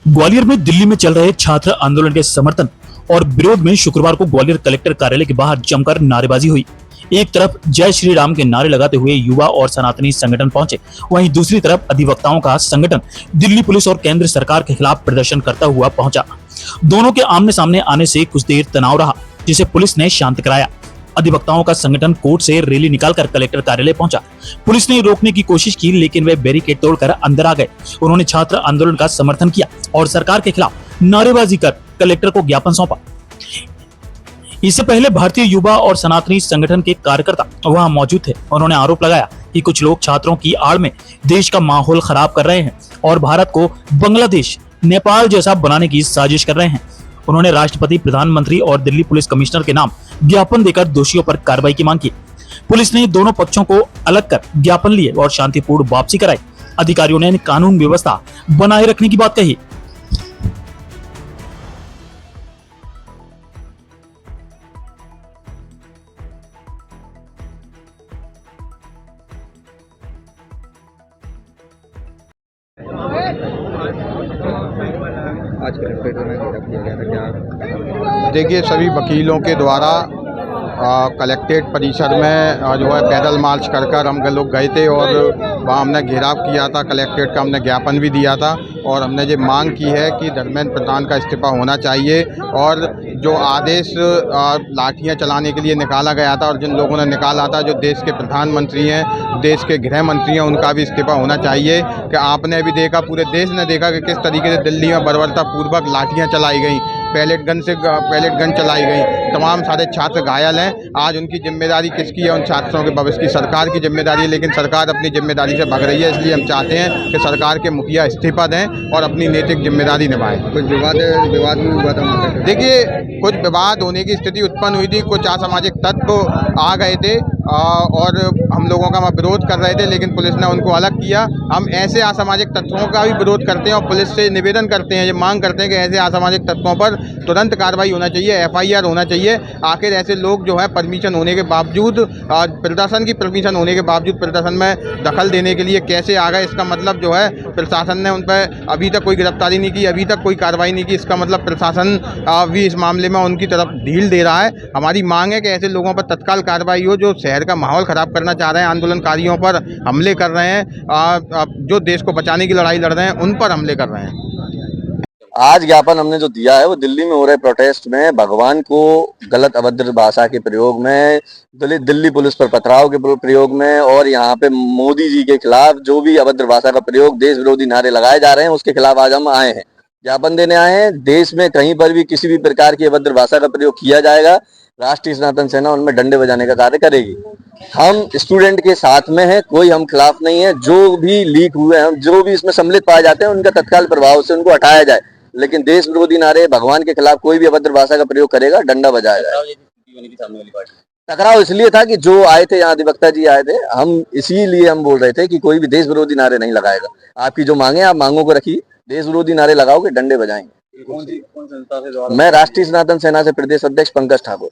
ग्वालियर में दिल्ली में चल रहे छात्र आंदोलन के समर्थन और विरोध में शुक्रवार को ग्वालियर कलेक्टर कार्यालय के बाहर जमकर नारेबाजी हुई। एक तरफ जय श्री राम के नारे लगाते हुए युवा और सनातनी संगठन पहुंचे, वहीं दूसरी तरफ अधिवक्ताओं का संगठन दिल्ली पुलिस और केंद्र सरकार के खिलाफ प्रदर्शन करता हुआ पहुंचा। दोनों के आमने सामने आने से कुछ देर तनाव रहा, जिसे पुलिस ने शांत कराया। अधिवक्ताओं का संगठन कोर्ट से रैली निकालकर कलेक्टर कार्यालय पहुंचा। पुलिस ने रोकने की कोशिश की, लेकिन वे बैरिकेड तोड़कर अंदर आ गए। उन्होंने छात्र आंदोलन का समर्थन किया और सरकार के खिलाफ नारेबाजी कर कलेक्टर को ज्ञापन सौंपा। इससे पहले भारतीय युवा और सनातनी संगठन के कार्यकर्ता वहां मौजूद थे। उन्होंने आरोप लगाया कि कुछ लोग छात्रों की आड़ में देश का माहौल खराब कर रहे हैं और भारत को बांग्लादेश, नेपाल जैसा बनाने की साजिश कर रहे हैं। उन्होंने राष्ट्रपति, प्रधानमंत्री और दिल्ली पुलिस कमिश्नर के नाम ज्ञापन देकर दोषियों पर कार्रवाई की मांग की। पुलिस ने दोनों पक्षों को अलग कर ज्ञापन लिए और शांतिपूर्ण वापसी कराई। अधिकारियों ने कानून व्यवस्था बनाए रखने की बात कही। आज कलेक्ट्रेट में घेरा किया गया था क्या? देखिए, सभी वकीलों के द्वारा कलेक्ट्रेट परिसर में जो है पैदल मार्च कर हम लोग गए थे और वहाँ हमने घेराव किया था। कलेक्ट्रेट का हमने ज्ञापन भी दिया था और हमने ये मांग की है कि धर्मेंद्र प्रधान का इस्तीफा होना चाहिए और जो आदेश लाठियाँ चलाने के लिए निकाला गया था और जिन लोगों ने निकाला था, जो देश के प्रधानमंत्री हैं, देश के गृह मंत्री हैं, उनका भी इस्तीफा होना चाहिए। कि आपने भी देखा, पूरे देश ने देखा कि किस तरीके से दिल्ली में बर्बरतापूर्वक लाठियाँ चलाई गई, पैलेट गन चलाई गई, तमाम सारे छात्र घायल हैं। आज उनकी जिम्मेदारी किसकी है? उन छात्रों के भविष्य की सरकार की जिम्मेदारी है, लेकिन सरकार अपनी जिम्मेदारी से भाग रही है। इसलिए हम चाहते हैं कि सरकार के मुखिया इस्तीफा दें और अपनी नैतिक जिम्मेदारी निभाएं। कुछ विवाद भी हुआ था। देखिए, कुछ विवाद होने की स्थिति उत्पन्न हुई थी। कुछ असामाजिक तत्व आ गए थे और हम लोगों का विरोध कर रहे थे, लेकिन पुलिस ने उनको अलग किया। हम ऐसे असामाजिक तत्वों का भी विरोध करते हैं और पुलिस से निवेदन करते हैं, ये मांग करते हैं कि ऐसे असामाजिक तत्वों पर तुरंत कार्रवाई होना चाहिए, FIR होना चाहिए। आखिर ऐसे लोग जो है परमिशन होने के बावजूद, प्रशासन की परमिशन होने के बावजूद प्रशासन में दखल देने के लिए कैसे आ गए? इसका मतलब जो है प्रशासन ने उन पर अभी तक कोई गिरफ्तारी नहीं की, अभी तक कोई कार्रवाई नहीं की। इसका मतलब प्रशासन भी इस मामले में उनकी तरफ ढील दे रहा है। हमारी मांग है कि ऐसे लोगों पर तत्काल कार्रवाई हो जो शहर का माहौल ख़राब करना चाह रहे हैं, आंदोलनकारियों पर हमले कर रहे हैं, जो देश को बचाने की लड़ाई लड़ रहे हैं, उन पर हमले कर रहे हैं। आज ज्ञापन हमने जो दिया है वो दिल्ली में हो रहे प्रोटेस्ट में भगवान को गलत अभद्र भाषा के प्रयोग में, दिल्ली पुलिस पर पथराव के प्रयोग में और यहाँ पे मोदी जी के खिलाफ जो भी अभद्र भाषा का प्रयोग, देश विरोधी नारे लगाए जा रहे हैं, उसके खिलाफ आज हम आए हैं, ज्ञापन देने आए हैं। देश में कहीं पर भी किसी भी प्रकार की अभद्र भाषा का प्रयोग किया जाएगा, राष्ट्रीय सनातन सेना उनमें डंडे बजाने का कार्य करेगी। हम स्टूडेंट के साथ में हैं, कोई हम खिलाफ नहीं है। जो भी लीक हुए हैं, जो भी इसमें सम्मिलित पाए जाते हैं, उनका तत्काल प्रभाव से उनको हटाया जाए, लेकिन देश विरोधी नारे, भगवान के खिलाफ कोई भी अभद्र भाषा का प्रयोग करेगा, डंडा बजाया जाएगा। टकराव इसलिए था कि जो आए थे यहाँ अधिवक्ता जी आए थे, हम इसीलिए हम बोल रहे थे कि कोई भी देश विरोधी नारे नहीं लगाएगा। आपकी जो मांगे, आप मांगों को रखिए, देश विरोधी नारे लगाओगे, डंडे बजाएंगे। मैं राष्ट्रीय सनातन सेना से प्रदेश अध्यक्ष पंकज ठाकुर।